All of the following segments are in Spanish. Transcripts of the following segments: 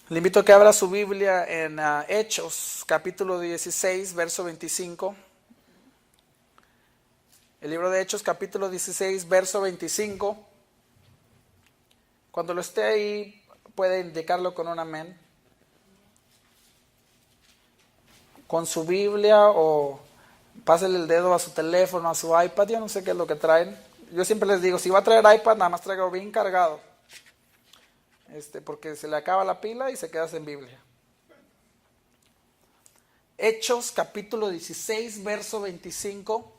Le invito a que abra su Biblia en Hechos, capítulo 16, verso 25. El libro de Hechos, capítulo 16, verso 25. Cuando lo esté ahí, puede indicarlo con un amén. Con su Biblia o pásele el dedo a su teléfono, a su iPad. Yo no sé qué es lo que traen. Yo siempre les digo, si va a traer iPad, nada más traigo bien cargado. Porque se le acaba la pila y se queda sin Biblia. Hechos capítulo 16, verso 25.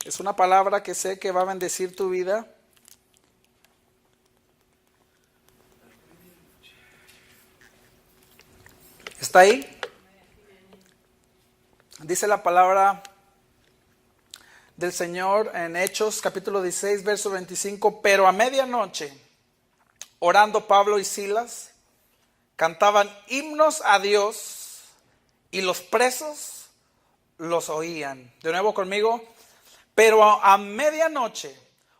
Es una palabra que sé que va a bendecir tu vida. ¿Está ahí? Dice la palabra del Señor en Hechos capítulo 16, verso 25. Pero a medianoche, orando Pablo y Silas, cantaban himnos a Dios y los presos los oían. De nuevo conmigo. Pero a medianoche,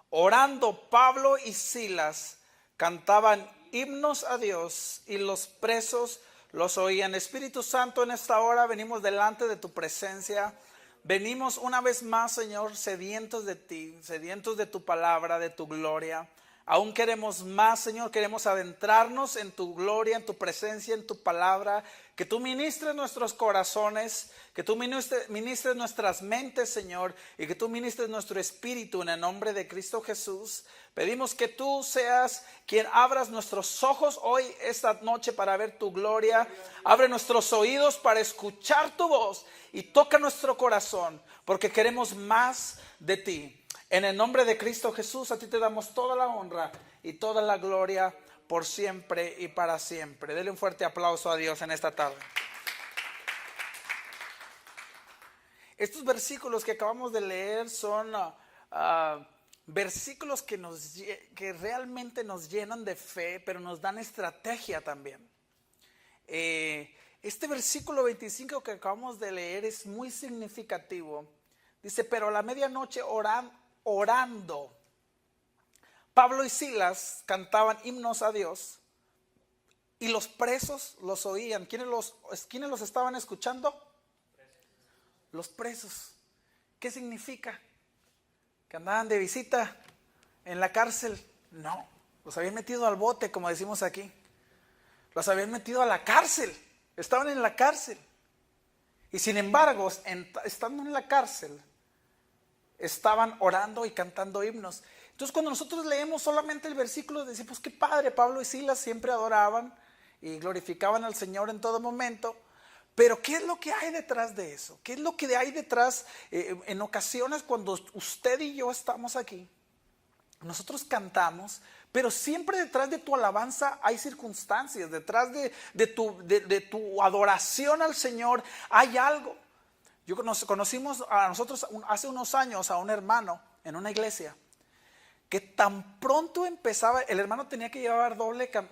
orando Pablo y Silas, cantaban himnos a Dios y los presos los oían. Espíritu Santo, en esta hora venimos delante de tu presencia. Venimos una vez más, Señor, sedientos de ti, sedientos de tu palabra, de tu gloria. Aún queremos más, Señor, queremos adentrarnos en tu gloria, en tu presencia, en tu palabra. Que tú ministres nuestros corazones, que tú ministres nuestras mentes, Señor, y que tú ministres nuestro espíritu en el nombre de Cristo Jesús. Pedimos que tú seas quien abras nuestros ojos hoy, esta noche, para ver tu gloria. Abre nuestros oídos para escuchar tu voz y toca nuestro corazón, porque queremos más de ti. En el nombre de Cristo Jesús, a ti te damos toda la honra y toda la gloria por siempre y para siempre. Dele un fuerte aplauso a Dios en esta tarde. Estos versículos que acabamos de leer son versículos que realmente nos llenan de fe, pero nos dan estrategia también. Este versículo 25 que acabamos de leer es muy significativo. Dice, pero a la medianoche orando, Pablo y Silas cantaban himnos a Dios y los presos los oían. ¿Quiénes los estaban escuchando? Los presos. ¿Qué significa? ¿Que andaban de visita en la cárcel? No, los habían metido al bote, como decimos aquí. Los habían metido a la cárcel. Estaban en la cárcel. Y sin embargo, estando en la cárcel, estaban orando y cantando himnos. Entonces, cuando nosotros leemos solamente el versículo, decimos, qué padre, Pablo y Silas siempre adoraban y glorificaban al Señor en todo momento. Pero ¿qué es lo que hay detrás de eso? ¿Qué es lo que hay detrás? En ocasiones cuando usted y yo estamos aquí, nosotros cantamos, pero siempre detrás de tu alabanza hay circunstancias. Detrás de tu adoración al Señor hay algo. Conocimos a nosotros hace unos años a un hermano en una iglesia que tan pronto empezaba, el hermano tenía que llevar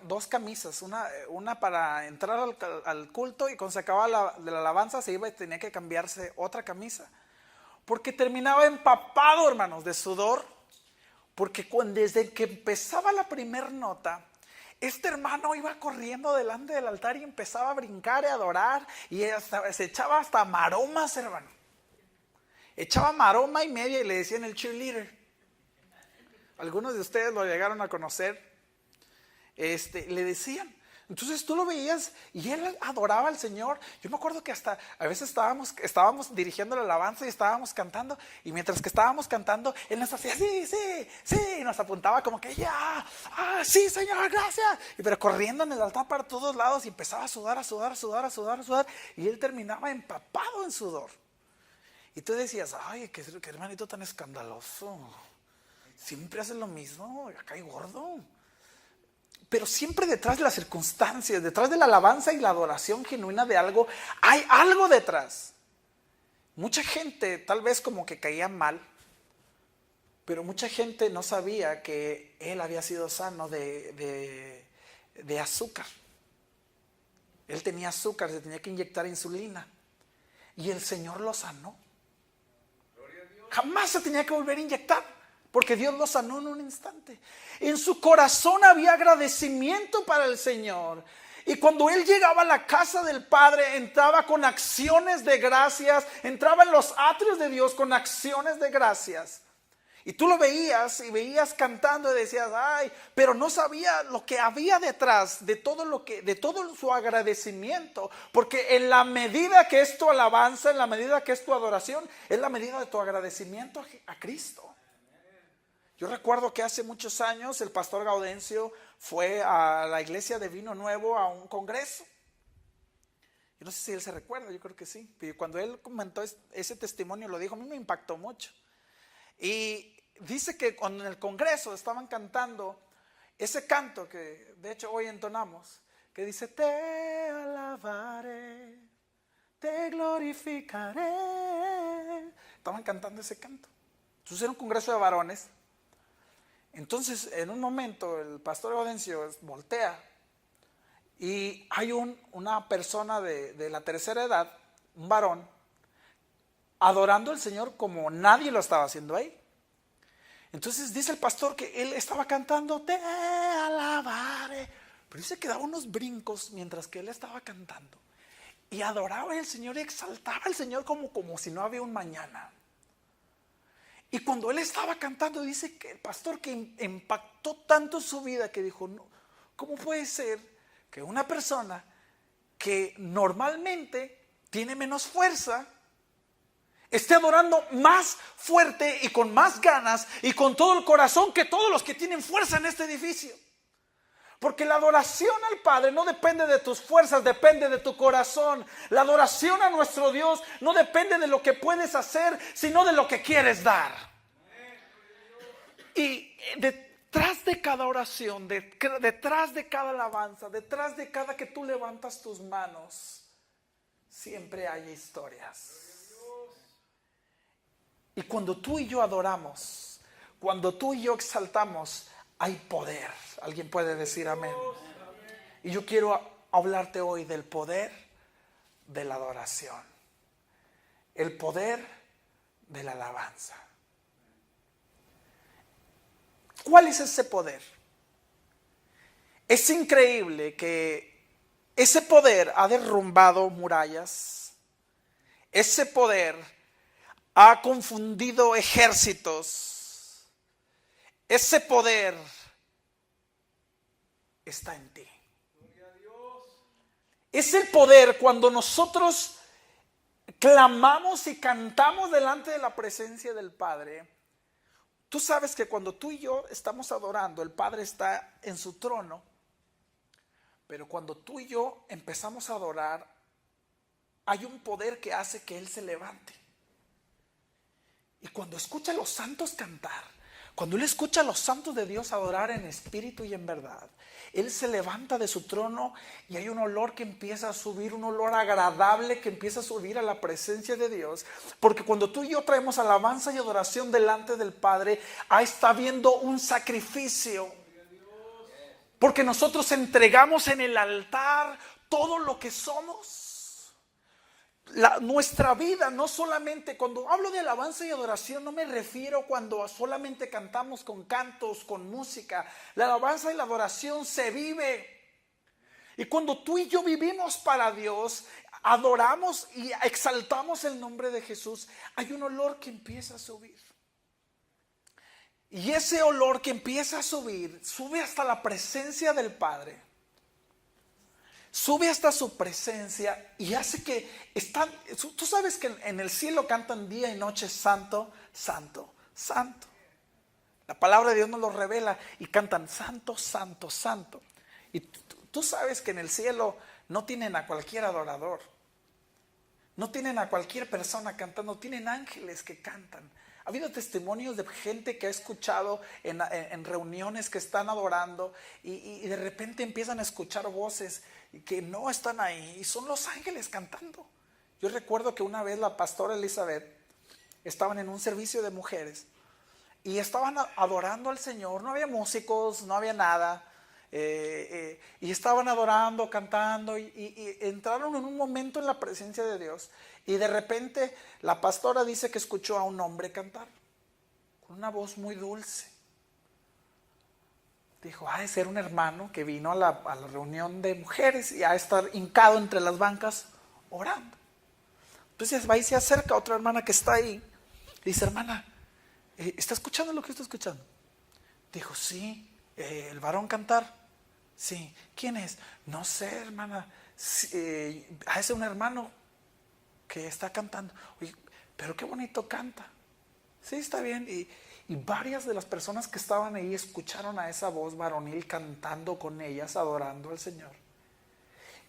dos camisas, una para entrar al culto, y cuando se acababa de la alabanza se iba y tenía que cambiarse otra camisa, porque terminaba empapado, hermanos, de sudor, porque desde que empezaba la primera nota, este hermano iba corriendo delante del altar y empezaba a brincar y a adorar, y se echaba hasta maromas, hermano. Echaba maroma y media y le decían el cheerleader. Algunos de ustedes lo llegaron a conocer. Le decían. Entonces tú lo veías y él adoraba al Señor. Yo me acuerdo que hasta a veces estábamos dirigiendo la alabanza y estábamos cantando, y mientras que estábamos cantando, él nos hacía sí, sí, sí, y nos apuntaba como que ya, sí, Señor, gracias. Pero corriendo en el altar para todos lados, y empezaba a sudar, y él terminaba empapado en sudor. Y tú decías, ay, qué hermanito tan escandaloso. Siempre hace lo mismo, acá hay gordo. Pero siempre detrás de las circunstancias, detrás de la alabanza y la adoración genuina de algo, hay algo detrás. Mucha gente tal vez como que caía mal, pero mucha gente no sabía que él había sido sano de azúcar. Él tenía azúcar, se tenía que inyectar insulina, y el Señor lo sanó. Jamás se tenía que volver a inyectar, porque Dios lo sanó en un instante. En su corazón había agradecimiento para el Señor. Y cuando él llegaba a la casa del Padre, entraba con acciones de gracias, entraba en los atrios de Dios con acciones de gracias. Y tú lo veías y veías cantando y decías, ay, pero no sabía lo que había detrás de todo su agradecimiento, porque en la medida que es tu alabanza, en la medida que es tu adoración, es la medida de tu agradecimiento a Cristo. Yo recuerdo que hace muchos años el pastor Gaudencio fue a la iglesia de Vino Nuevo a un congreso. Yo no sé si él se recuerda, yo creo que sí. Pero cuando él comentó ese testimonio, lo dijo, a mí me impactó mucho. Y dice que cuando en el congreso estaban cantando ese canto que de hecho hoy entonamos, que dice, te alabaré, te glorificaré. Estaban cantando ese canto. Entonces era un congreso de varones. Entonces en un momento el pastor Gaudencio voltea y hay una persona de la tercera edad, un varón, adorando al Señor como nadie lo estaba haciendo ahí. Entonces dice el pastor que él estaba cantando, te alabaré, pero dice que daba unos brincos mientras que él estaba cantando y adoraba al Señor y exaltaba al Señor como si no había un mañana. Y cuando él estaba cantando, dice que el pastor que impactó tanto su vida que dijo, no, ¿cómo puede ser que una persona que normalmente tiene menos fuerza esté adorando más fuerte y con más ganas y con todo el corazón que todos los que tienen fuerza en este edificio? Porque la adoración al Padre no depende de tus fuerzas, depende de tu corazón. La adoración a nuestro Dios no depende de lo que puedes hacer, sino de lo que quieres dar. Y detrás de cada oración, detrás de cada alabanza, detrás de cada que tú levantas tus manos, siempre hay historias. Y cuando tú y yo adoramos, cuando tú y yo exaltamos, hay poder. ¿Alguien puede decir amén? Y yo quiero hablarte hoy del poder de la adoración, el poder de la alabanza. ¿Cuál es ese poder? Es increíble que ese poder ha derrumbado murallas, ese poder ha confundido ejércitos. Ese poder está en ti. Es el poder cuando nosotros clamamos y cantamos delante de la presencia del Padre. Tú sabes que cuando tú y yo estamos adorando, el Padre está en su trono. Pero cuando tú y yo empezamos a adorar, hay un poder que hace que Él se levante. Y cuando escucha a los santos cantar, cuando Él escucha a los santos de Dios adorar en espíritu y en verdad, Él se levanta de su trono y hay un olor que empieza a subir, un olor agradable que empieza a subir a la presencia de Dios. Porque cuando tú y yo traemos alabanza y adoración delante del Padre, ahí está viendo un sacrificio. Porque nosotros entregamos en el altar todo lo que somos. Nuestra vida no solamente, cuando hablo de alabanza y adoración, no me refiero cuando solamente cantamos con cantos, con música. La alabanza y la adoración se vive. Y cuando tú y yo vivimos para Dios, adoramos y exaltamos el nombre de Jesús, hay un olor que empieza a subir. Y ese olor que empieza a subir, sube hasta la presencia del Padre. Sube hasta su presencia y hace que están. Tú sabes que en el cielo cantan día y noche, santo, santo, santo. La palabra de Dios nos lo revela y cantan santo, santo, santo. Y tú sabes que en el cielo no tienen a cualquier adorador, no tienen a cualquier persona cantando, tienen ángeles que cantan. Ha habido testimonios de gente que ha escuchado en reuniones que están adorando y de repente empiezan a escuchar voces que no están ahí y son los ángeles cantando. Yo recuerdo que una vez la pastora Elizabeth estaban en un servicio de mujeres y estaban adorando al Señor. No había músicos, no había nada, y estaban adorando, cantando y entraron en un momento en la presencia de Dios y de repente la pastora dice que escuchó a un hombre cantar con una voz muy dulce. Dijo, ha de ser un hermano que vino a la reunión de mujeres y ha de estar hincado entre las bancas orando. Entonces va y se acerca a otra hermana que está ahí. Dice, hermana, ¿está escuchando lo que estoy escuchando? Dijo, sí. ¿El varón cantar? Sí. ¿Quién es? No sé, hermana. Sí, es un hermano que está cantando. Oye, pero qué bonito canta. Sí, está bien. Y varias de las personas que estaban ahí escucharon a esa voz varonil cantando con ellas, adorando al Señor.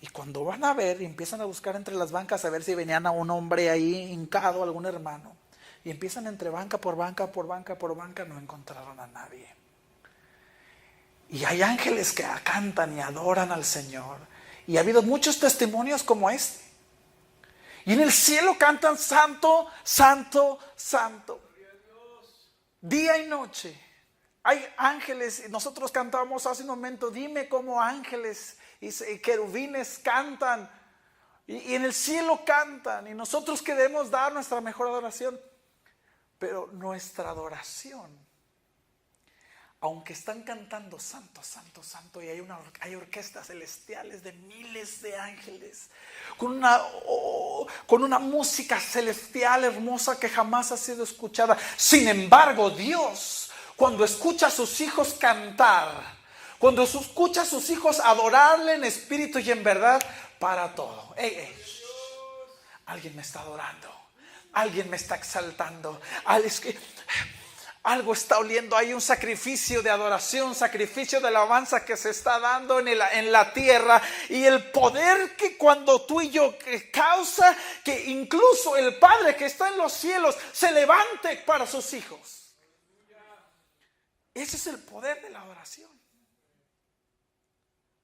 Y cuando van a ver y empiezan a buscar entre las bancas a ver si venían a un hombre ahí hincado, algún hermano, y empiezan entre banca por banca, por banca, por banca, no encontraron a nadie. Y hay ángeles que cantan y adoran al Señor. Y ha habido muchos testimonios como este. Y en el cielo cantan santo, santo, santo. Día y noche. Hay ángeles. Nosotros cantamos hace un momento, dime cómo ángeles y querubines cantan. Y en el cielo cantan. Y nosotros queremos dar nuestra mejor adoración. Pero nuestra adoración, aunque están cantando santo, santo, santo, y hay orquestas celestiales de miles de ángeles, con una música celestial hermosa que jamás ha sido escuchada. Sin embargo, Dios, cuando escucha a sus hijos cantar, cuando escucha a sus hijos adorarle en espíritu y en verdad, para todo. Alguien me está adorando. Alguien me está exaltando. Algo está oliendo. Hay un sacrificio de adoración, sacrificio de alabanza que se está dando en la tierra. Y el poder que cuando tú y yo causa que incluso el Padre que está en los cielos se levante para sus hijos. Ese es el poder de la adoración.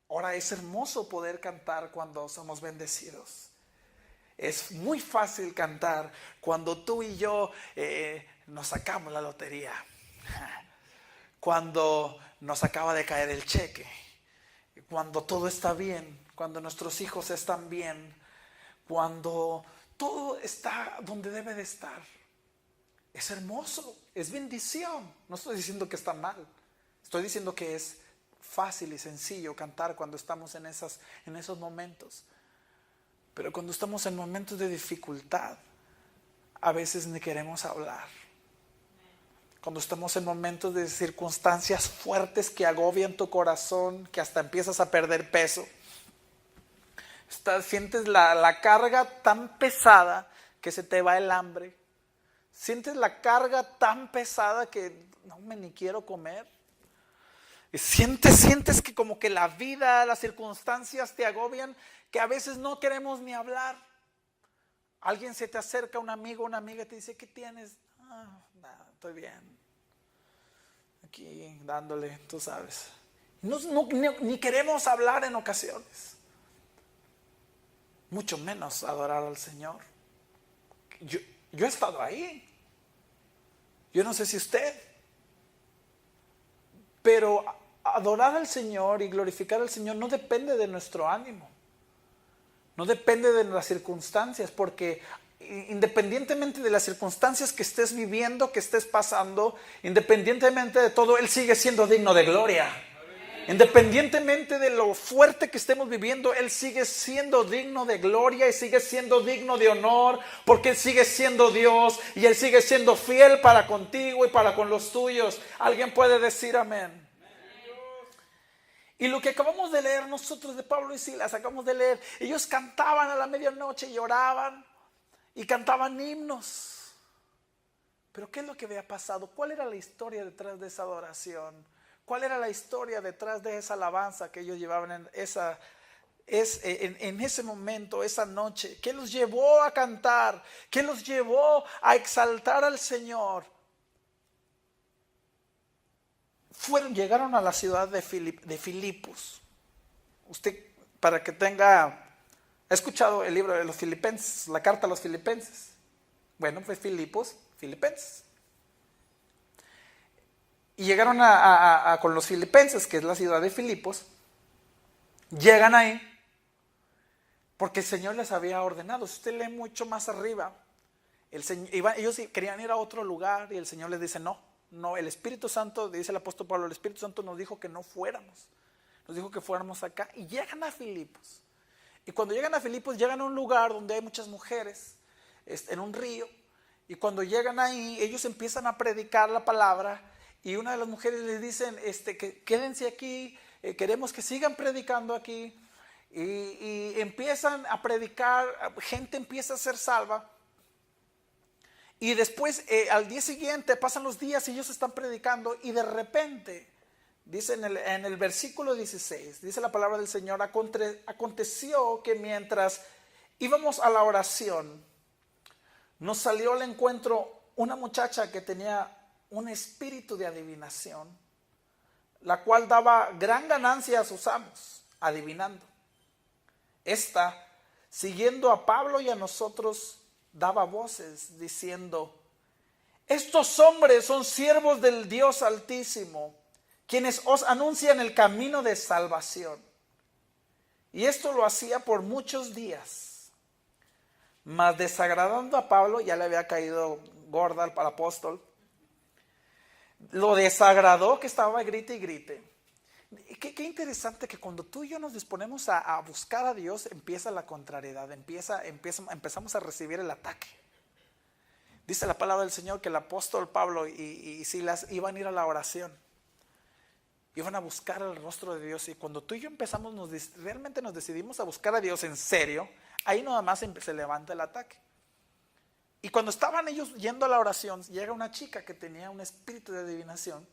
Ahora es hermoso poder cantar cuando somos bendecidos. Es muy fácil cantar cuando tú y yo nos sacamos la lotería, cuando nos acaba de caer el cheque, cuando todo está bien, cuando nuestros hijos están bien, cuando todo está donde debe de estar. Es hermoso, es bendición. No estoy diciendo que está mal, estoy diciendo que es fácil y sencillo cantar cuando estamos en esos momentos. Pero cuando estamos en momentos de dificultad, a veces ni queremos hablar. Cuando estamos en momentos de circunstancias fuertes que agobian tu corazón, que hasta empiezas a perder peso. Sientes la carga tan pesada que se te va el hambre. Sientes la carga tan pesada que no ni quiero comer. Y sientes que como que la vida, las circunstancias te agobian, que a veces no queremos ni hablar. Alguien se te acerca, un amigo, una amiga, te dice, ¿qué tienes? Nada, estoy bien. Aquí dándole, tú sabes. Ni queremos hablar en ocasiones. Mucho menos adorar al Señor. Yo he estado ahí. Yo no sé si usted. Pero adorar al Señor y glorificar al Señor no depende de nuestro ánimo. No depende de las circunstancias, porque independientemente de las circunstancias que estés viviendo, que estés pasando, independientemente de todo, Él sigue siendo digno de gloria. Independientemente de lo fuerte que estemos viviendo, Él sigue siendo digno de gloria y sigue siendo digno de honor, porque Él sigue siendo Dios y Él sigue siendo fiel para contigo y para con los tuyos. ¿Alguien puede decir amén? Y lo que acabamos de leer nosotros de Pablo y Silas, acabamos de leer, ellos cantaban a la medianoche y oraban y cantaban himnos. Pero ¿qué es lo que había pasado? ¿Cuál era la historia detrás de esa adoración? ¿Cuál era la historia detrás de esa alabanza que ellos llevaban en ese momento, esa noche? ¿Qué los llevó a cantar? ¿Qué los llevó a exaltar al Señor? Llegaron a la ciudad de Filipos. Usted, para que ha escuchado el libro de los Filipenses, la carta a los Filipenses. Bueno, pues Filipos, Filipenses. Y llegaron con los Filipenses, que es la ciudad de Filipos. Llegan ahí porque el Señor les había ordenado. Si usted lee mucho más arriba, ellos querían ir a otro lugar y el Señor les dice no. No, el Espíritu Santo, dice el apóstol Pablo, el Espíritu Santo nos dijo que no fuéramos. Nos dijo que fuéramos acá y llegan a Filipos. Y cuando llegan a Filipos, llegan a un lugar donde hay muchas mujeres, en un río. Y cuando llegan ahí, ellos empiezan a predicar la palabra. Y una de las mujeres les dicen, que quédense aquí, queremos que sigan predicando aquí. Y empiezan a predicar, gente empieza a ser salva. Y después, al día siguiente, pasan los días y ellos están predicando. Y de repente, dice en el versículo 16, dice la palabra del Señor, aconteció que mientras íbamos a la oración, nos salió al encuentro una muchacha que tenía un espíritu de adivinación, la cual daba gran ganancia a sus amos, adivinando. Esta, siguiendo a Pablo y a nosotros, daba voces diciendo: estos hombres son siervos del Dios Altísimo, quienes os anuncian el camino de salvación. Y esto lo hacía por muchos días. Mas desagradando a Pablo, ya le había caído gorda al apóstol, lo desagradó que estaba grite y grite. Qué interesante que cuando tú y yo nos disponemos a buscar a Dios, empieza la contrariedad, empezamos a recibir el ataque. Dice la palabra del Señor que el apóstol Pablo y Silas iban a ir a la oración, iban a buscar el rostro de Dios. Y cuando tú y yo empezamos, realmente nos decidimos a buscar a Dios en serio, ahí nada más se levanta el ataque. Y cuando estaban ellos yendo a la oración, llega una chica que tenía un espíritu de adivinación.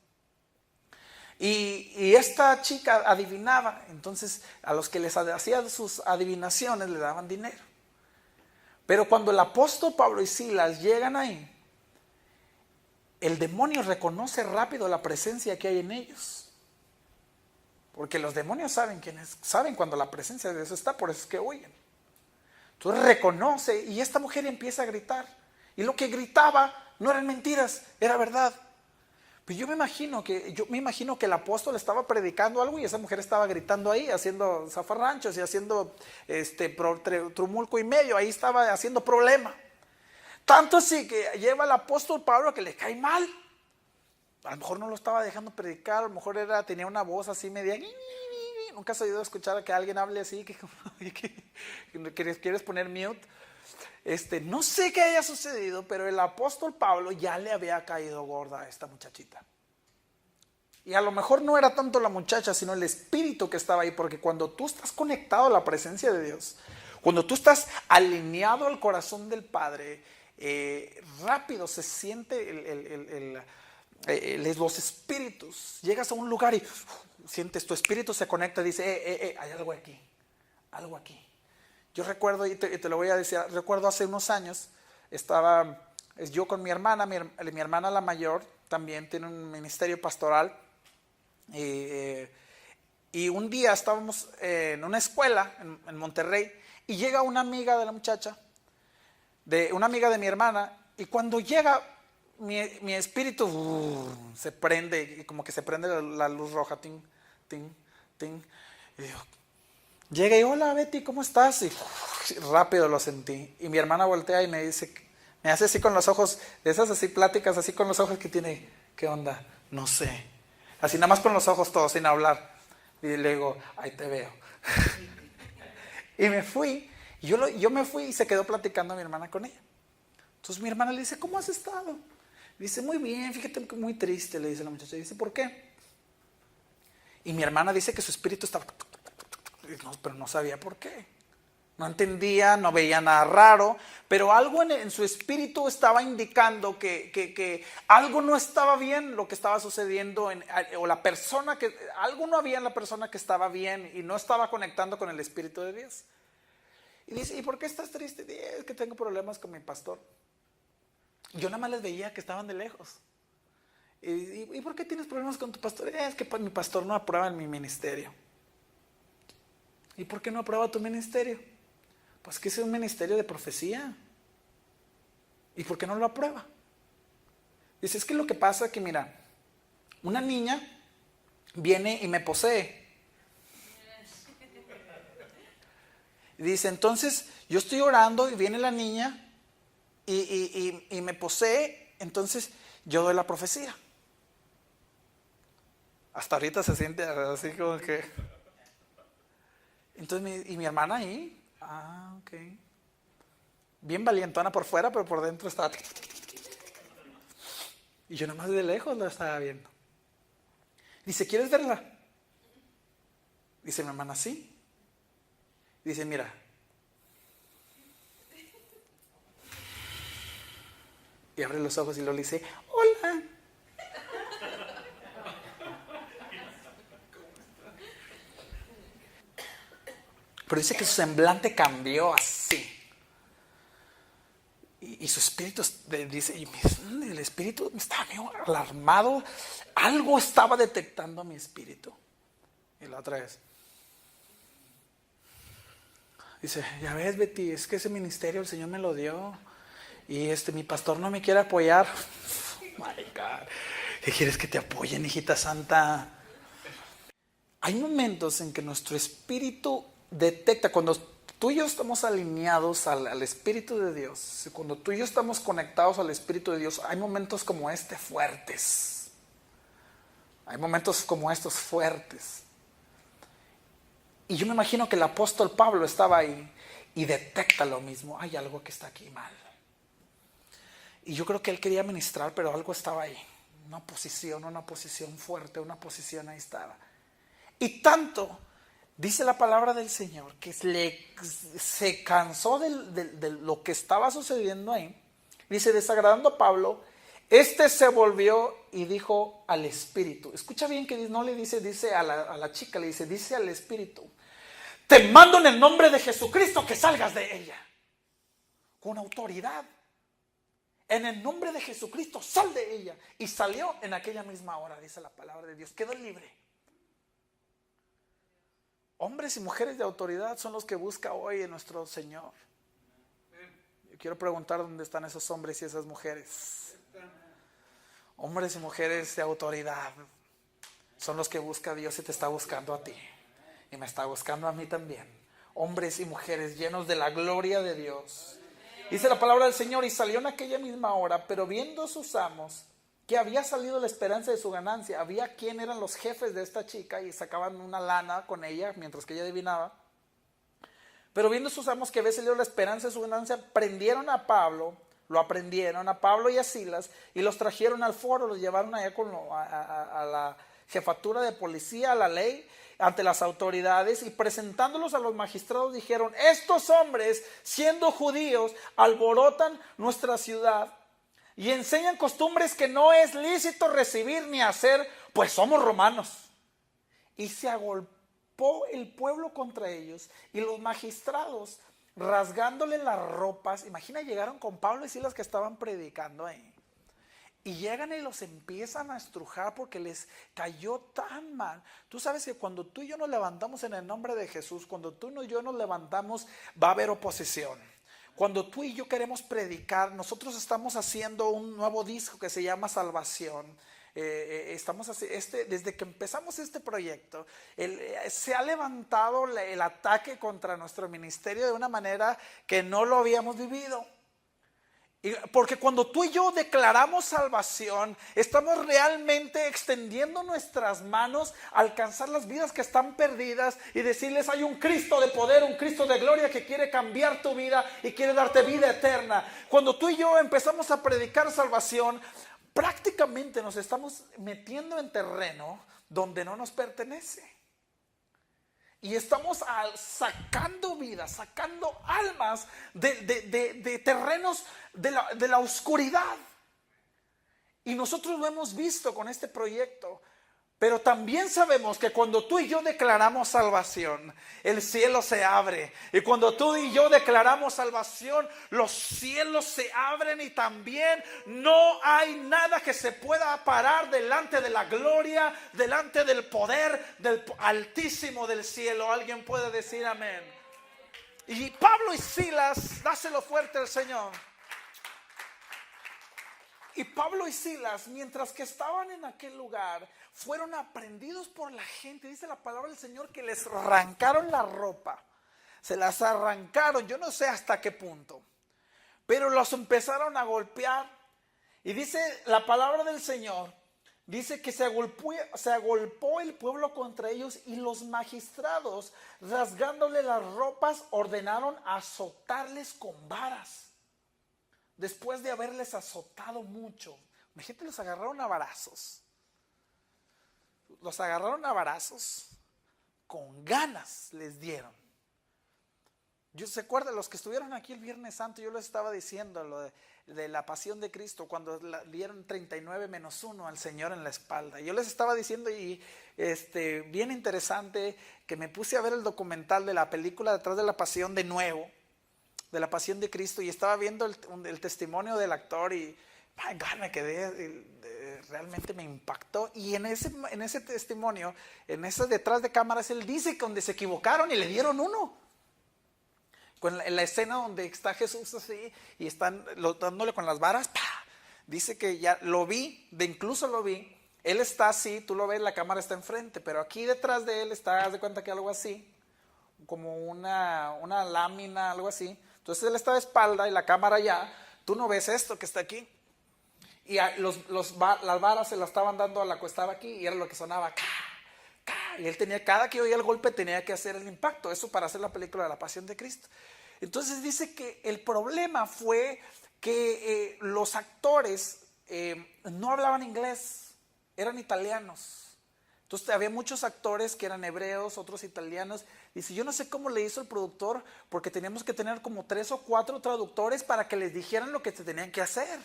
Y esta chica adivinaba. Entonces a los que les hacían sus adivinaciones le daban dinero. Pero cuando el apóstol Pablo y Silas llegan ahí, el demonio reconoce rápido la presencia que hay en ellos. Porque los demonios saben cuando la presencia de Dios está, por eso es que huyen. Entonces reconoce, y esta mujer empieza a gritar. Y lo que gritaba no eran mentiras, era verdad. Pues yo me imagino que el apóstol estaba predicando algo y esa mujer estaba gritando ahí, haciendo zafarranchos y haciendo trumulco y medio, ahí estaba haciendo problema. Tanto así que lleva al apóstol Pablo a que le cae mal. A lo mejor no lo estaba dejando predicar, a lo mejor tenía una voz así media. Nunca has oído escuchar a que alguien hable así, que quieres poner mute. No sé qué haya sucedido, pero el apóstol Pablo ya le había caído gorda a esta muchachita. Y a lo mejor no era tanto la muchacha, sino el espíritu que estaba ahí, porque cuando tú estás conectado a la presencia de Dios, cuando tú estás alineado al corazón del Padre, rápido se siente los espíritus. Llegas a un lugar y sientes, tu espíritu se conecta y dice, hay algo aquí, algo aquí. Yo recuerdo, y te lo voy a decir, recuerdo hace unos años, estaba yo con mi hermana, mi hermana la mayor, también tiene un ministerio pastoral, y un día estábamos en una escuela en Monterrey, y llega una amiga de la muchacha, una amiga de mi hermana, y cuando llega, mi espíritu se prende, y como que se prende la luz roja, ting, ting, ting, y digo, llega y hola Betty, ¿cómo estás? Y rápido lo sentí. Y mi hermana voltea y me dice, me hace así con los ojos, de esas así pláticas, así con los ojos que tiene, ¿qué onda? No sé. Así nada más con los ojos todos, sin hablar. Y le digo, ahí te veo. Y me fui. Y yo me fui y se quedó platicando mi hermana con ella. Entonces mi hermana le dice, ¿cómo has estado? Dice, muy bien, fíjate que muy triste, le dice la muchacha. Dice, ¿por qué? Y mi hermana dice que su espíritu estaba... No, pero no sabía por qué. No entendía, no veía nada raro, pero algo en su espíritu estaba indicando que algo no estaba bien lo que estaba sucediendo, o la persona algo no había en la persona que estaba bien y no estaba conectando con el Espíritu de Dios. Y dice, ¿y por qué estás triste? Dice, es que tengo problemas con mi pastor. Yo nada más les veía que estaban de lejos. ¿Y por qué tienes problemas con tu pastor? Es que mi pastor no aprueba en mi ministerio. ¿Y por qué no aprueba tu ministerio? Pues que es un ministerio de profecía. ¿Y por qué no lo aprueba? Dice, es que lo que pasa es que mira, una niña viene y me posee. Dice, entonces yo estoy orando y viene la niña y me posee, entonces yo doy la profecía. Hasta ahorita se siente así como que... Entonces, ¿y mi hermana ahí? Ah, ok. Bien valientona por fuera, pero por dentro estaba... Y yo nomás de lejos la estaba viendo. Dice, ¿quieres verla? Dice mi hermana, sí. Dice, mira. Y abre los ojos y lo dice, hola. Pero dice que su semblante cambió así. Y su espíritu dice, el espíritu estaba medio alarmado. Algo estaba detectando mi espíritu. Y la otra vez. Dice, ya ves, Betty, es que ese ministerio el Señor me lo dio. Y mi pastor no me quiere apoyar. Oh my God. ¿Qué quieres que te apoyen, hijita santa? Hay momentos en que nuestro espíritu detecta, cuando tú y yo estamos alineados al Espíritu de Dios, cuando tú y yo estamos conectados al Espíritu de Dios, hay momentos como este fuertes. Hay momentos como estos fuertes. Y yo me imagino que el apóstol Pablo estaba ahí y detecta lo mismo. Hay algo que está aquí mal. Y yo creo que él quería ministrar, pero algo estaba ahí. Una posición fuerte, una posición ahí estaba. Y tanto, dice la palabra del Señor, que se cansó de lo que estaba sucediendo ahí. Dice, desagradando a Pablo, se volvió y dijo al espíritu. Escucha bien que no le dice a la chica, le dice al espíritu, te mando en el nombre de Jesucristo que salgas de ella. Con autoridad. En el nombre de Jesucristo, sal de ella. Y salió en aquella misma hora, dice la palabra de Dios. Quedó libre. Hombres y mujeres de autoridad son los que busca hoy en nuestro Señor. Yo quiero preguntar dónde están esos hombres y esas mujeres. Hombres y mujeres de autoridad son los que busca a Dios y te está buscando a ti. Y me está buscando a mí también. Hombres y mujeres llenos de la gloria de Dios. Dice la palabra del Señor, y salió en aquella misma hora, pero viendo sus amos que había salido la esperanza de su ganancia, había quien eran los jefes de esta chica y sacaban una lana con ella mientras que ella adivinaba. Pero viendo sus amos que había salido la esperanza de su ganancia, prendieron a Pablo, lo aprendieron a Pablo y a Silas y los trajeron al foro, los llevaron allá a la jefatura de policía, a la ley, ante las autoridades, y presentándolos a los magistrados dijeron, estos hombres, siendo judíos, alborotan nuestra ciudad y enseñan costumbres que no es lícito recibir ni hacer, pues somos romanos. Y se agolpó el pueblo contra ellos, y los magistrados, rasgándole las ropas, imagina, llegaron con Pablo y Silas que estaban predicando ahí. Y llegan y los empiezan a estrujar porque les cayó tan mal. Tú sabes que cuando tú y yo nos levantamos en el nombre de Jesús, cuando tú y yo nos levantamos, va a haber oposición. Cuando tú y yo queremos predicar, nosotros estamos haciendo un nuevo disco que se llama Salvación. Desde que empezamos este proyecto, se ha levantado el ataque contra nuestro ministerio de una manera que no lo habíamos vivido. Porque cuando tú y yo declaramos salvación, estamos realmente extendiendo nuestras manos a alcanzar las vidas que están perdidas y decirles, hay un Cristo de poder, un Cristo de gloria que quiere cambiar tu vida y quiere darte vida eterna. Cuando tú y yo empezamos a predicar salvación, prácticamente nos estamos metiendo en terreno donde no nos pertenece. Y estamos sacando vidas, sacando almas de terrenos de la oscuridad. Y nosotros lo hemos visto con este proyecto. Pero también sabemos que cuando tú y yo declaramos salvación, el cielo se abre. Y cuando tú y yo declaramos salvación, los cielos se abren y también no hay nada que se pueda parar delante de la gloria, delante del poder del Altísimo del cielo. ¿Alguien puede decir amén? Y Pablo y Silas, dáselo fuerte al Señor. Y Pablo y Silas, mientras que estaban en aquel lugar, fueron aprendidos por la gente. Dice la palabra del Señor que les arrancaron la ropa. Se las arrancaron, yo no sé hasta qué punto. Pero los empezaron a golpear. Y dice la palabra del Señor Dice que se agolpó el pueblo contra ellos y los magistrados, rasgándole las ropas, ordenaron azotarles con varas. Después de haberles azotado mucho, imagínate, los agarraron a varazos. Los agarraron a varazos, con ganas les dieron. ¿Se acuerdan? Los que estuvieron aquí el Viernes Santo, yo les estaba diciendo lo de la pasión de Cristo, cuando dieron 39-1 al Señor en la espalda. Yo les estaba diciendo, y bien interesante, que me puse a ver el documental de la película Detrás de la Pasión de nuevo, de la pasión de Cristo, y estaba viendo el testimonio del actor y my God, me quedé, realmente me impactó. Y en ese testimonio, en ese detrás de cámaras, él dice que donde se equivocaron y le dieron uno. En la escena donde está Jesús así y están dándole con las varas, ¡pah! Dice que ya lo vi, incluso lo vi, él está así, tú lo ves, la cámara está enfrente, pero aquí detrás de él está, haz de cuenta que algo así, como una lámina, algo así. Entonces él está de espalda y la cámara ya, tú no ves esto que está aquí. Y las varas se las estaban dando a la que estaba aquí y era lo que sonaba, ¡ca! Y él tenía, cada que oía el golpe tenía que hacer el impacto, eso para hacer la película de la Pasión de Cristo. Entonces dice que el problema fue que los actores no hablaban inglés, eran italianos. Entonces había muchos actores que eran hebreos, otros italianos. Dice, yo no sé cómo le hizo el productor, porque teníamos que tener como 3 o 4 traductores para que les dijeran lo que se tenían que hacer.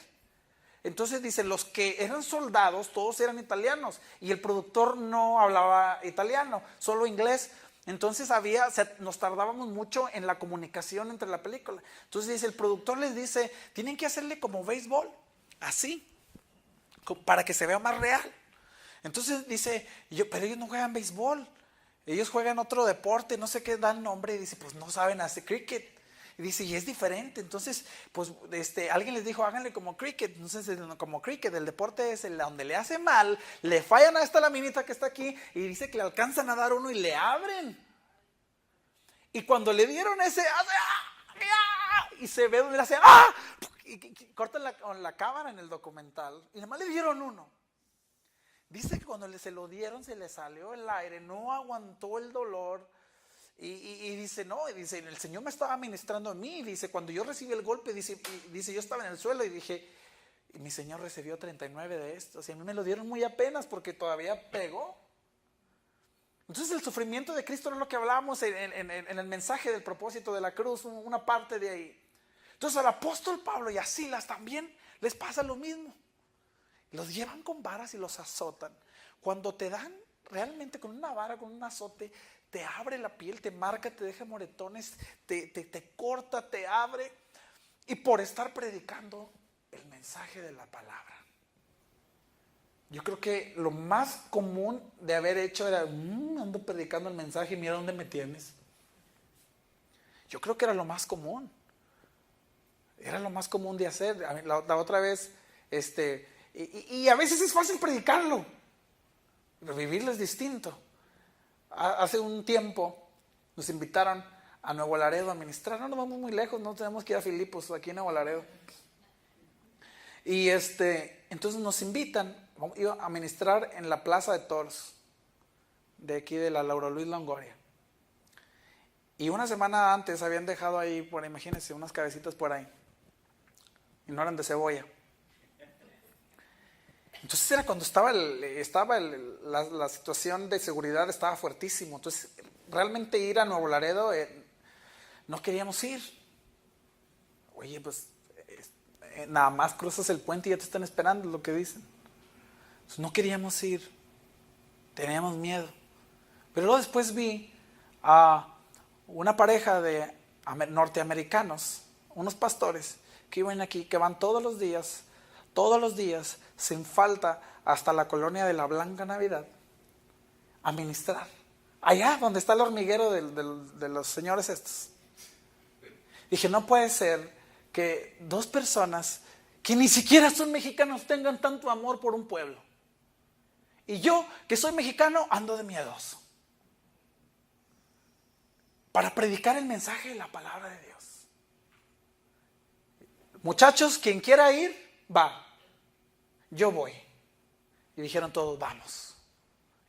Entonces dice, los que eran soldados, todos eran italianos, y el productor no hablaba italiano, solo inglés. Entonces nos tardábamos mucho en la comunicación entre la película. Entonces dice, el productor les dice, tienen que hacerle como béisbol, así, para que se vea más real. Entonces dice, pero ellos no juegan béisbol, ellos juegan otro deporte, no sé qué da el nombre. Y dice, pues no saben hacer cricket. Y dice, y es diferente. Entonces, pues alguien les dijo, háganle como cricket. Entonces, como cricket, el deporte es el donde le hace mal, le fallan a esta laminita que está aquí, y dice que le alcanzan a dar uno y le abren. Y cuando le dieron ese, hace, y se ve donde le hace, y cortan la cámara en el documental, y nada más le dieron uno. Dice que cuando se lo dieron, se le salió el aire, no aguantó el dolor. Y dice, no, dice, el Señor me estaba ministrando a mí. Dice, cuando yo recibí el golpe, dice, yo estaba en el suelo y dije, y mi Señor recibió 39 de estos. Y a mí me lo dieron muy apenas porque todavía pegó. Entonces el sufrimiento de Cristo no es lo que hablábamos en el mensaje del propósito de la cruz, una parte de ahí. Entonces al apóstol Pablo y a Silas también les pasa lo mismo. Los llevan con varas y los azotan. Cuando te dan realmente con una vara, con un azote, te abre la piel, te marca, te deja moretones, te corta, te abre. Y por estar predicando el mensaje de la palabra. Yo creo que lo más común de haber hecho era, ando predicando el mensaje y mira dónde me tienes. Yo creo que era lo más común. Era lo más común de hacer. La otra vez, y a veces es fácil predicarlo. Vivirlo es distinto. Hace un tiempo nos invitaron a Nuevo Laredo a ministrar. No nos vamos muy lejos, no tenemos que ir a Filipos, aquí en Nuevo Laredo. Y entonces nos invitan a ministrar en la Plaza de Toros de aquí de la Laura Luis Longoria. Y una semana antes habían dejado ahí, imagínense, unas cabecitas por ahí. Y no eran de cebolla. Entonces era cuando la situación de seguridad estaba fuertísimo. Entonces realmente ir a Nuevo Laredo no queríamos ir. Oye, pues nada más cruzas el puente y ya te están esperando, es lo que dicen. Entonces, no queríamos ir, teníamos miedo. Pero luego después vi a una pareja de norteamericanos, unos pastores que iban aquí, que van todos los días, sin falta, hasta la colonia de la Blanca Navidad, a ministrar. Allá donde está el hormiguero de los señores estos. Dije, no puede ser que dos personas que ni siquiera son mexicanos tengan tanto amor por un pueblo. Y yo, que soy mexicano, ando de miedoso. Para predicar el mensaje de la palabra de Dios. Muchachos, quien quiera ir, va. Yo voy. Y dijeron todos, vamos,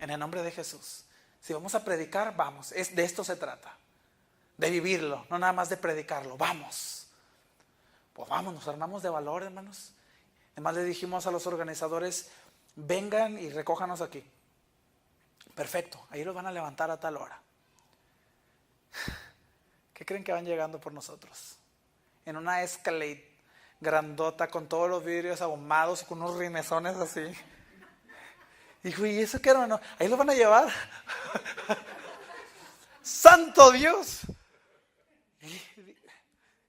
en el nombre de Jesús. Si vamos a predicar, vamos. De esto se trata, de vivirlo, no nada más de predicarlo. Vamos. Pues vamos, nos armamos de valor, hermanos. Además le dijimos a los organizadores, vengan y recójanos aquí. Perfecto, ahí los van a levantar a tal hora. ¿Qué creen que van llegando por nosotros? En una Escalade grandota con todos los vidrios ahumados y con unos rimesones así. Dijo, ¿y eso qué, hermano? Ahí los van a llevar. ¡Santo Dios!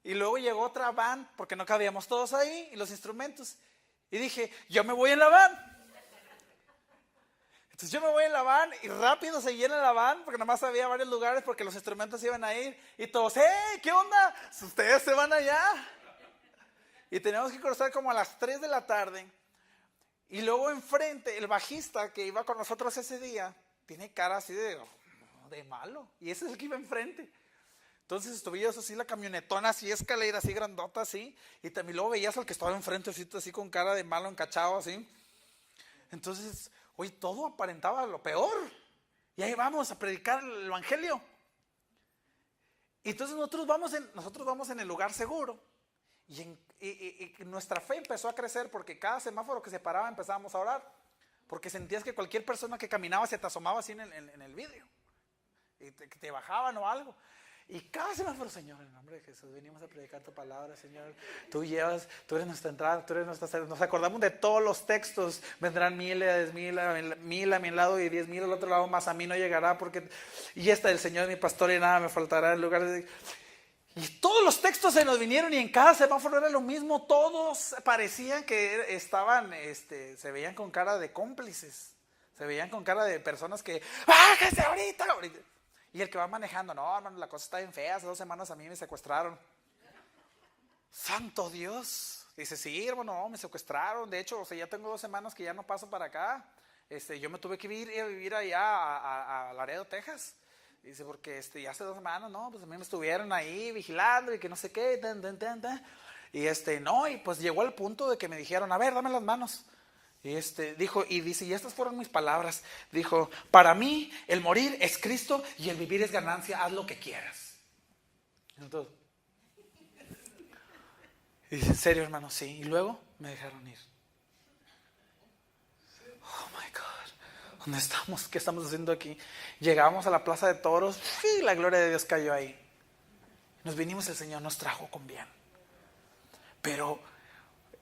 Y luego llegó otra van, porque no cabíamos todos ahí, y los instrumentos. Y dije, yo me voy en la van. Entonces yo me voy en la van y rápido se llena la van, porque nada más había varios lugares porque los instrumentos iban a ir. Y todos, ¡hey! ¿Qué onda? Ustedes se van allá. Y teníamos que cruzar como a las 3 de la tarde. Y luego enfrente, el bajista que iba con nosotros ese día, tiene cara así de malo. Y ese es el que iba enfrente. Entonces estuvimos así, la camionetona así, escalera así, grandota así. Y también luego veías al que estaba enfrente así con cara de malo, encachado así. Entonces, oye, todo aparentaba lo peor. Y ahí vamos a predicar el evangelio. Y entonces nosotros vamos en el lugar seguro. Y nuestra fe empezó a crecer porque cada semáforo que se paraba empezábamos a orar. Porque sentías que cualquier persona que caminaba se te asomaba así en el vidrio. Y te bajaban o algo. Y cada semáforo, Señor, en el nombre de Jesús, venimos a predicar tu palabra, Señor. Tú eres nuestra entrada, tú eres nuestra salida. Nos acordamos de todos los textos. Vendrán 1000, 1000 a mi lado y 10,000 al otro lado, más a mí no llegará. Y el Señor es mi pastor y nada me faltará en lugar de... Y todos los textos se nos vinieron y en cada semáforo era lo mismo. Todos parecían que se veían con cara de cómplices. Se veían con cara de personas que, ¡bájese ahorita! Y el que va manejando, no, hermano, la cosa está bien fea. Hace 2 semanas a mí me secuestraron. ¡Santo Dios! Dice, sí, hermano, me secuestraron. De hecho, ya tengo 2 semanas que ya no paso para acá. Yo me tuve que ir a vivir allá a Laredo, Texas. Dice, porque ya hace 2 semanas, no, pues a mí me estuvieron ahí vigilando y que no sé qué, Y no, y pues llegó al punto de que me dijeron, a ver, dame las manos. Y dice, y estas fueron mis palabras. Dijo, para mí el morir es Cristo y el vivir es ganancia, haz lo que quieras. Entonces, y dice, ¿en serio, hermano? Sí. Y luego me dejaron ir. Oh my God, ¿dónde estamos? ¿Qué estamos haciendo aquí? Llegamos a la plaza de toros y la gloria de Dios cayó ahí. Nos vinimos, el Señor nos trajo con bien. Pero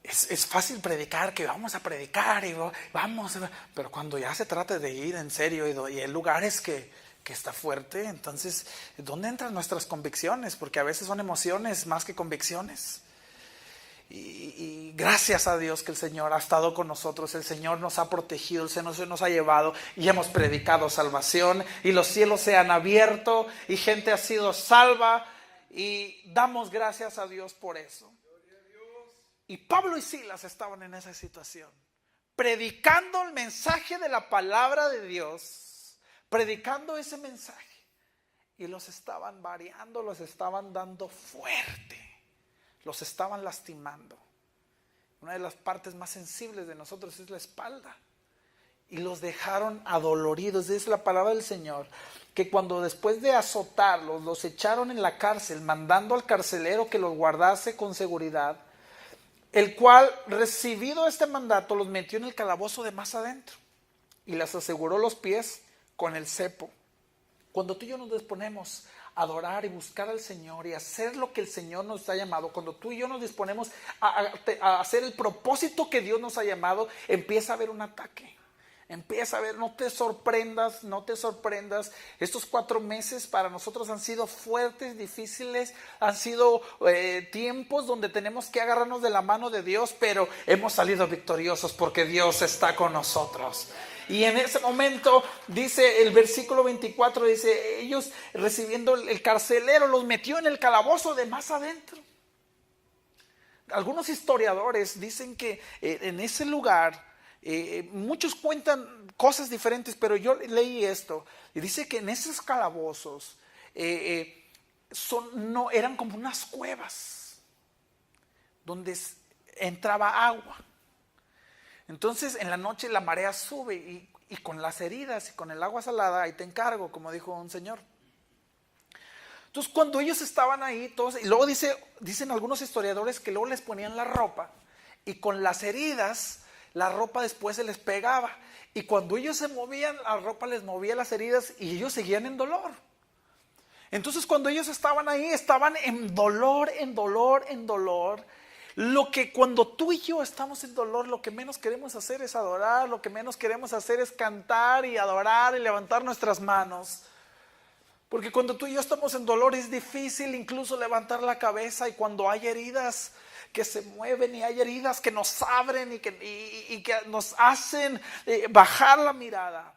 es fácil predicar, que vamos a predicar y vamos, pero cuando ya se trata de ir en serio y hay lugares que está fuerte, entonces, ¿dónde entran nuestras convicciones? Porque a veces son emociones más que convicciones. Y gracias a Dios que el Señor ha estado con nosotros, el Señor nos ha protegido, el Señor nos ha llevado y hemos predicado salvación y los cielos se han abierto y gente ha sido salva y damos gracias a Dios por eso. Y Pablo y Silas estaban en esa situación, predicando el mensaje de la palabra de Dios, predicando ese mensaje. Y los estaban variando, los estaban dando fuerte, los estaban lastimando. Una de las partes más sensibles de nosotros es la espalda. Y los dejaron adoloridos. Es la palabra del Señor, que cuando después de azotarlos, los echaron en la cárcel, mandando al carcelero que los guardase con seguridad, el cual, recibido este mandato, los metió en el calabozo de más adentro y les aseguró los pies con el cepo. Cuando tú y yo nos disponemos a adorar y buscar al Señor y hacer lo que el Señor nos ha llamado, cuando tú y yo nos disponemos a hacer el propósito que Dios nos ha llamado, empieza a haber un ataque. Empieza a ver, no te sorprendas. Estos 4 meses para nosotros han sido fuertes, difíciles, han sido tiempos donde tenemos que agarrarnos de la mano de Dios, pero hemos salido victoriosos porque Dios está con nosotros. Y en ese momento, dice el versículo 24, dice, ellos recibiendo el carcelero los metió en el calabozo de más adentro. Algunos historiadores dicen que en ese lugar, muchos cuentan cosas diferentes, pero yo leí esto y dice que en esos calabozos eran como unas cuevas donde entraba agua. Entonces en la noche la marea sube y con las heridas y con el agua salada, ahí te encargo, como dijo un señor. Entonces cuando ellos estaban ahí, todos, y luego dicen algunos historiadores que luego les ponían la ropa y con las heridas la ropa después se les pegaba. Y cuando ellos se movían, la ropa les movía las heridas y ellos seguían en dolor. Entonces cuando ellos estaban ahí, estaban en dolor, en dolor, en dolor. Lo que cuando tú y yo estamos en dolor, lo que menos queremos hacer es adorar, lo que menos queremos hacer es cantar y adorar y levantar nuestras manos. Porque cuando tú y yo estamos en dolor es difícil incluso levantar la cabeza, y cuando hay heridas que se mueven y hay heridas que nos abren y que nos hacen bajar la mirada.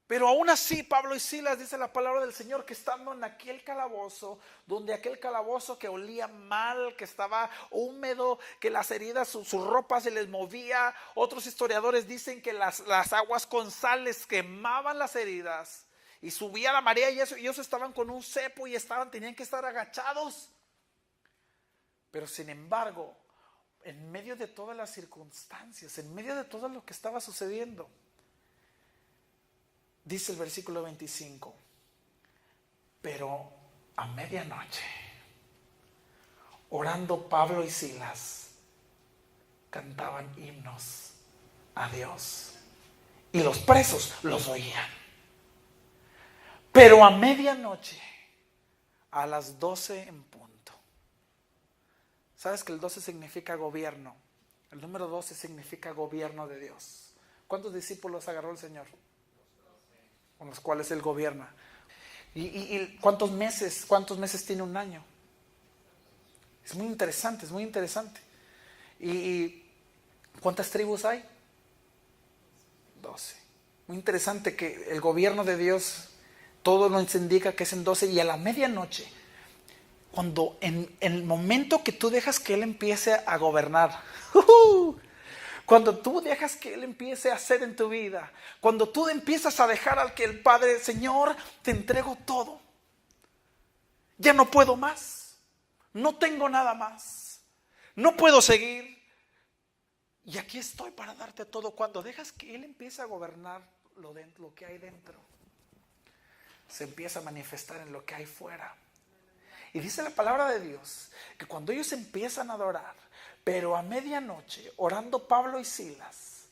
Pero aún así Pablo y Silas, dice la palabra del Señor, que estando en aquel calabozo, donde aquel calabozo que olía mal, que estaba húmedo, que las heridas, su ropa se les movía. Otros historiadores dicen que las aguas con sal les quemaban las heridas y subía la marea, y ellos estaban con un cepo y tenían que estar agachados. Pero sin embargo, en medio de todas las circunstancias, en medio de todo lo que estaba sucediendo, dice el versículo 25, pero a medianoche, orando Pablo y Silas, cantaban himnos a Dios, y los presos los oían. Pero a medianoche, a las 12 en punto. ¿Sabes que el 12 significa gobierno? El número 12 significa gobierno de Dios. ¿Cuántos discípulos agarró el Señor? Con los cuales Él gobierna. ¿Y cuántos meses tiene un año? Es muy interesante, es muy interesante. ¿Y cuántas tribus hay? 12. Muy interesante que el gobierno de Dios, todo nos indica que es en 12. Y a la medianoche, cuando en el momento que tú dejas que Él empiece a gobernar, cuando tú dejas que Él empiece a hacer en tu vida, cuando tú empiezas a dejar al que el Padre, Señor, te entrego todo, ya no puedo más, no tengo nada más, no puedo seguir, y aquí estoy para darte todo. Cuando dejas que Él empiece a gobernar lo que hay dentro, se empieza a manifestar en lo que hay fuera. Y dice la palabra de Dios que cuando ellos empiezan a adorar, pero a medianoche, orando Pablo y Silas,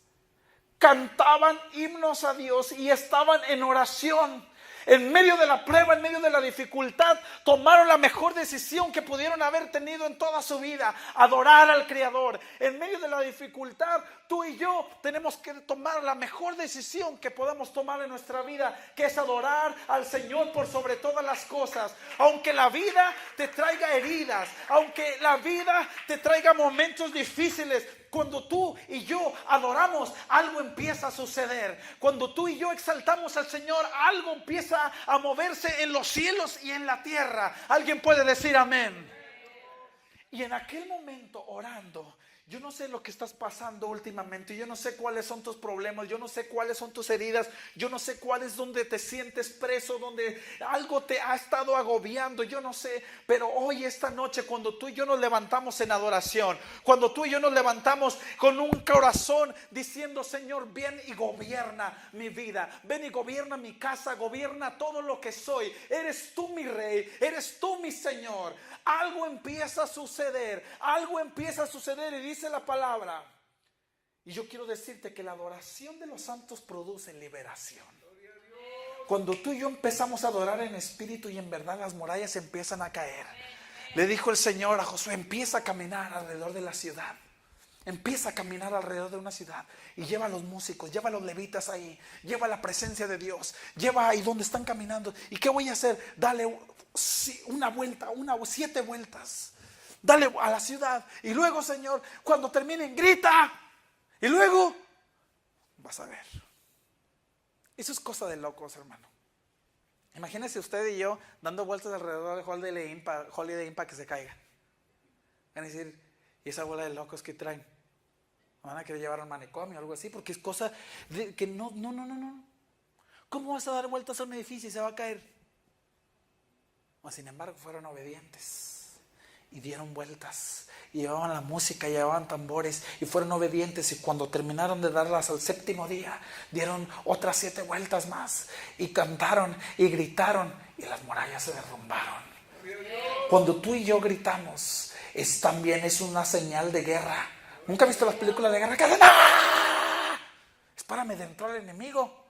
cantaban himnos a Dios y estaban en oración. En medio de la prueba, en medio de la dificultad, tomaron la mejor decisión que pudieron haber tenido en toda su vida: adorar al Creador. En medio de la dificultad, tú y yo tenemos que tomar la mejor decisión que podamos tomar en nuestra vida, que es adorar al Señor por sobre todas las cosas. Aunque la vida te traiga heridas, aunque la vida te traiga momentos difíciles, cuando tú y yo adoramos, algo empieza a suceder. Cuando tú y yo exaltamos al Señor, algo empieza a moverse en los cielos y en la tierra. Alguien puede decir amén. Y en aquel momento, orando, yo no sé lo que estás pasando últimamente, yo no sé cuáles son tus problemas, yo no sé cuáles son tus heridas, yo no sé cuál es donde te sientes preso, donde algo te ha estado agobiando, yo no sé. Pero hoy, esta noche, cuando tú y yo nos levantamos en adoración, cuando tú y yo nos levantamos con un corazón diciendo: Señor, ven y gobierna mi vida, ven y gobierna mi casa, gobierna todo lo que soy, eres tú mi Rey, eres tú mi Señor, algo empieza a suceder, algo empieza a suceder. Y dice la palabra, y yo quiero decirte que la adoración de los santos produce liberación. Cuando tú y yo empezamos a adorar en espíritu y en verdad, las murallas empiezan a caer. Le dijo el Señor a Josué: empieza a caminar alrededor de la ciudad. Empieza a caminar alrededor de una ciudad y lleva a los músicos, lleva a los levitas ahí, lleva la presencia de Dios, lleva ahí donde están caminando. ¿Y qué voy a hacer? Dale una vuelta, 7 vueltas. Dale a la ciudad. Y luego, Señor, cuando terminen, grita. Y luego vas a ver. Eso es cosa de locos, hermano. Imagínese usted y yo dando vueltas alrededor de Holiday Inn para que se caiga. Van a decir: ¿y esa bola de locos que traen? ¿Van a querer llevar al manicomio o algo así? Porque es cosa de que no. ¿Cómo vas a dar vueltas a un edificio y se va a caer? Sin embargo, fueron obedientes y dieron vueltas, y llevaban la música, y llevaban tambores, y fueron obedientes, y cuando terminaron de darlas al séptimo día, dieron otras 7 vueltas más, y cantaron, y gritaron, y las murallas se derrumbaron. Cuando tú y yo gritamos, también es una señal de guerra. ¿Nunca has visto las películas de guerra que hacen ¡ah! Es para amedrentar al enemigo.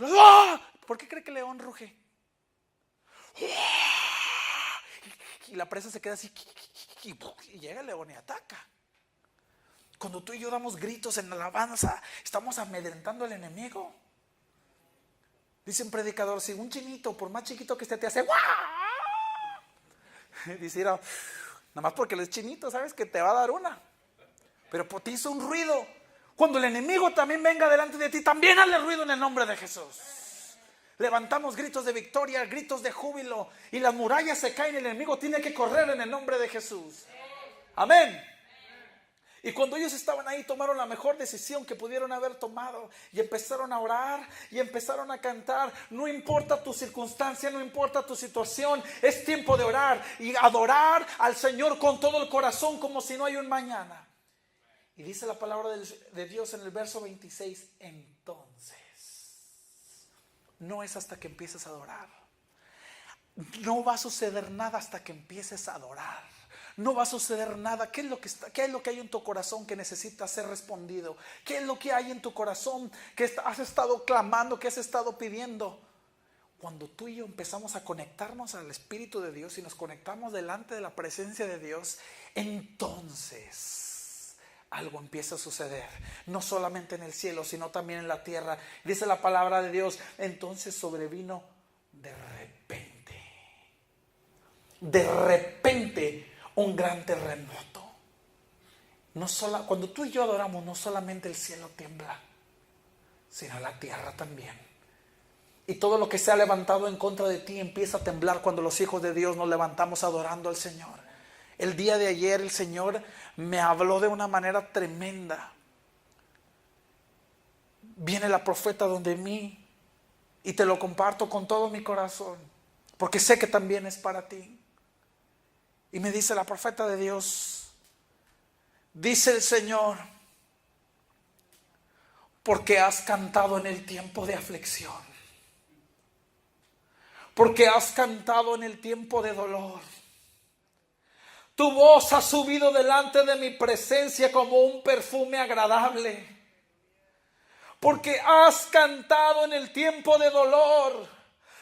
¡Ah! ¿Por qué cree que el león ruge? Y la presa se queda así, y llega el león y ataca. Cuando tú y yo damos gritos en alabanza, estamos amedrentando al enemigo. Dice un predicador: si un chinito, por más chiquito que esté, te hace ¡guau! Dice, nada más porque él es chinito, sabes que te va a dar una. Pero por ti hizo un ruido. Cuando el enemigo también venga delante de ti, también hazle ruido en el nombre de Jesús. Levantamos gritos de victoria, gritos de júbilo, y las murallas se caen. El enemigo tiene que correr en el nombre de Jesús. Amén. Y cuando ellos estaban ahí, tomaron la mejor decisión que pudieron haber tomado, y empezaron a orar y empezaron a cantar. No importa tu circunstancia, no importa tu situación, es tiempo de orar y adorar al Señor con todo el corazón, como si no hay un mañana. Y dice la palabra de Dios en el verso 26: entonces, no es hasta que empieces a adorar. No va a suceder nada hasta que empieces a adorar. No va a suceder nada. ¿Qué es lo que hay en tu corazón que necesita ser respondido? ¿Qué es lo que hay en tu corazón que has estado clamando, que has estado pidiendo? Cuando tú y yo empezamos a conectarnos al Espíritu de Dios y nos conectamos delante de la presencia de Dios, entonces algo empieza a suceder. No solamente en el cielo, sino también en la tierra. Dice la palabra de Dios: entonces sobrevino de repente un gran terremoto. Cuando tú y yo adoramos, no solamente el cielo tiembla, sino la tierra también. Y todo lo que se ha levantado en contra de ti empieza a temblar cuando los hijos de Dios nos levantamos adorando al Señor. El día de ayer el Señor me habló de una manera tremenda. Viene la profeta donde mí y te lo comparto con todo mi corazón, porque sé que también es para ti. Y me dice la profeta de Dios: dice el Señor, porque has cantado en el tiempo de aflicción, porque has cantado en el tiempo de dolor, tu voz ha subido delante de mi presencia como un perfume agradable, porque has cantado en el tiempo de dolor,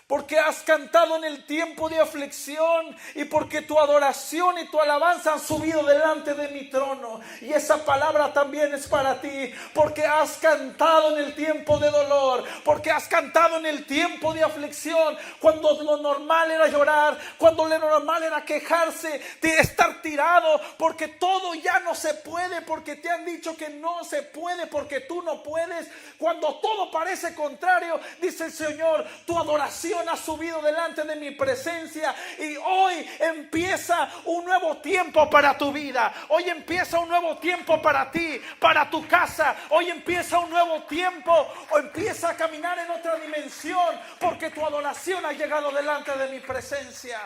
porque has cantado en el tiempo de aflicción, y porque tu adoración y tu alabanza han subido delante de mi trono. Y esa palabra también es para ti, porque has cantado en el tiempo de dolor, porque has cantado en el tiempo de aflicción, cuando lo normal era llorar, cuando lo normal era quejarse, de estar tirado, porque todo ya no se puede, porque te han dicho que no se puede, porque tú no puedes. Cuando todo parece contrario, dice el Señor, tu adoración ha subido delante de mi presencia, y hoy empieza un nuevo tiempo para tu vida. Hoy empieza un nuevo tiempo para ti, para tu casa. Hoy empieza un nuevo tiempo, o empieza a caminar en otra dimensión, porque tu adoración ha llegado delante de mi presencia.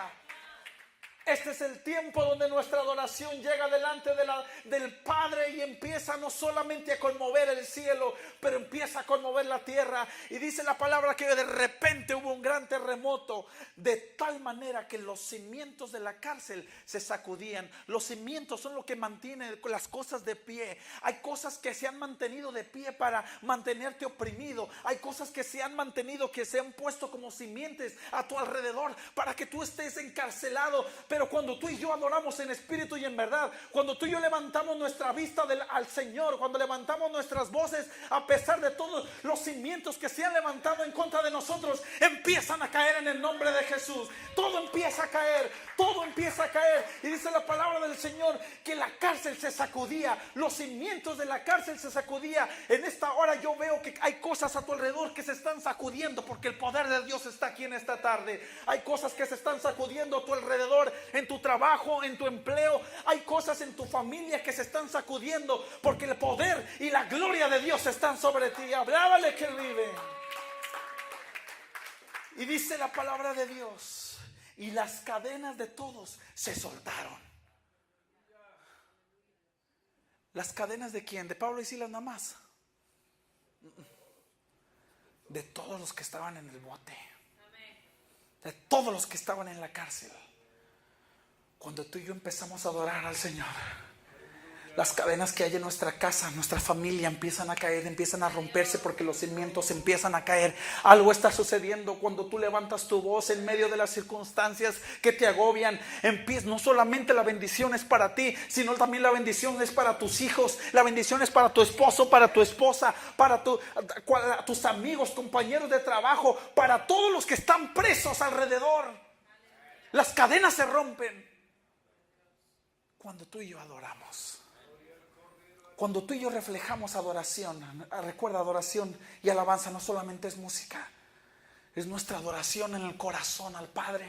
Este es el tiempo donde nuestra adoración llega delante del Padre, y empieza no solamente a conmover el cielo, pero empieza a conmover la tierra. Y dice la palabra que de repente hubo un gran terremoto, de tal manera que los cimientos de la cárcel se sacudían. Los cimientos son lo que mantiene las cosas de pie. Hay cosas que se han mantenido de pie para mantenerte oprimido. Hay cosas que se han mantenido, que se han puesto como simientes a tu alrededor para que tú estés encarcelado. Pero cuando tú y yo adoramos en espíritu y en verdad, cuando tú y yo levantamos nuestra vista al Señor, cuando levantamos nuestras voces, a pesar de todos los cimientos que se han levantado en contra de nosotros, empiezan a caer en el nombre de Jesús. Todo empieza a caer, todo empieza a caer. Y dice la palabra del Señor que la cárcel se sacudía, los cimientos de la cárcel se sacudía. En esta hora yo veo que hay cosas a tu alrededor que se están sacudiendo, porque el poder de Dios está aquí en esta tarde. Hay cosas que se están sacudiendo a tu alrededor, en tu trabajo, en tu empleo. Hay cosas en tu familia que se están sacudiendo, porque el poder y la gloria de Dios están sobre ti. Hablábale que Él vive. Y dice la palabra de Dios y las cadenas de todos se soltaron. ¿Las cadenas de quién? ¿De Pablo y Silas nada más? De todos los que estaban en el bote, de todos los que estaban en la cárcel. Cuando tú y yo empezamos a adorar al Señor, las cadenas que hay en nuestra casa, nuestra familia, empiezan a caer, empiezan a romperse, porque los cimientos empiezan a caer. Algo está sucediendo cuando tú levantas tu voz en medio de las circunstancias que te agobian. No solamente la bendición es para ti, sino también la bendición es para tus hijos. La bendición es para tu esposo, para tu esposa, para tus amigos, compañeros de trabajo, para todos los que están presos alrededor. Las cadenas se rompen cuando tú y yo adoramos. Cuando tú y yo reflejamos adoración. Recuerda, adoración y alabanza no solamente es música, es nuestra adoración en el corazón al Padre.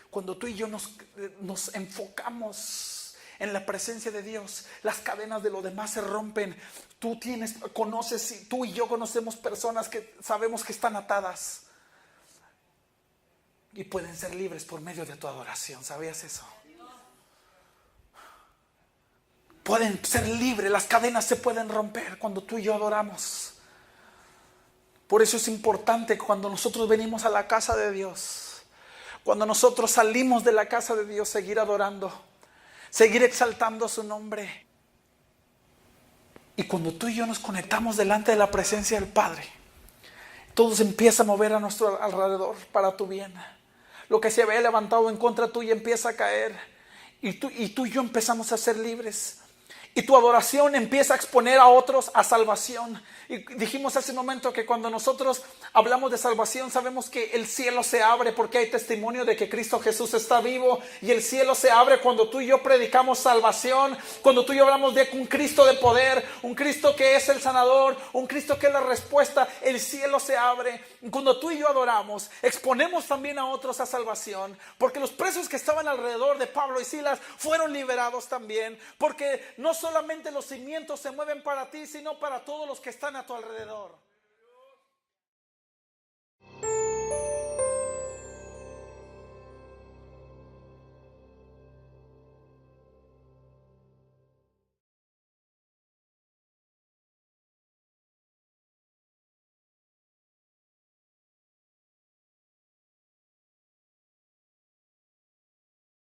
Cuando tú y yo nos enfocamos en la presencia de Dios, las cadenas de lo demás se rompen. Tú y yo conocemos personas que sabemos que están atadas y pueden ser libres por medio de tu adoración. ¿Sabías eso? Pueden ser libres, las cadenas se pueden romper cuando tú y yo adoramos. Por eso es importante cuando nosotros venimos a la casa de Dios, cuando nosotros salimos de la casa de Dios, seguir adorando, seguir exaltando su nombre. Y cuando tú y yo nos conectamos delante de la presencia del Padre, todo se empieza a mover a nuestro alrededor para tu bien. Lo que se había levantado en contra tuya empieza a caer. Y tú y yo empezamos a ser libres. Y tu adoración empieza a exponer a otros a salvación. Y dijimos hace un momento que cuando nosotros hablamos de salvación, sabemos que el cielo se abre porque hay testimonio de que Cristo Jesús está vivo. Y el cielo se abre cuando tú y yo predicamos salvación, cuando tú y yo hablamos de un Cristo de poder, un Cristo que es el sanador, un Cristo que es la respuesta. El cielo se abre. Cuando tú y yo adoramos, exponemos también a otros a salvación, porque los presos que estaban alrededor de Pablo y Silas fueron liberados también, porque no solamente los cimientos se mueven para ti, sino para todos los que están a tu alrededor.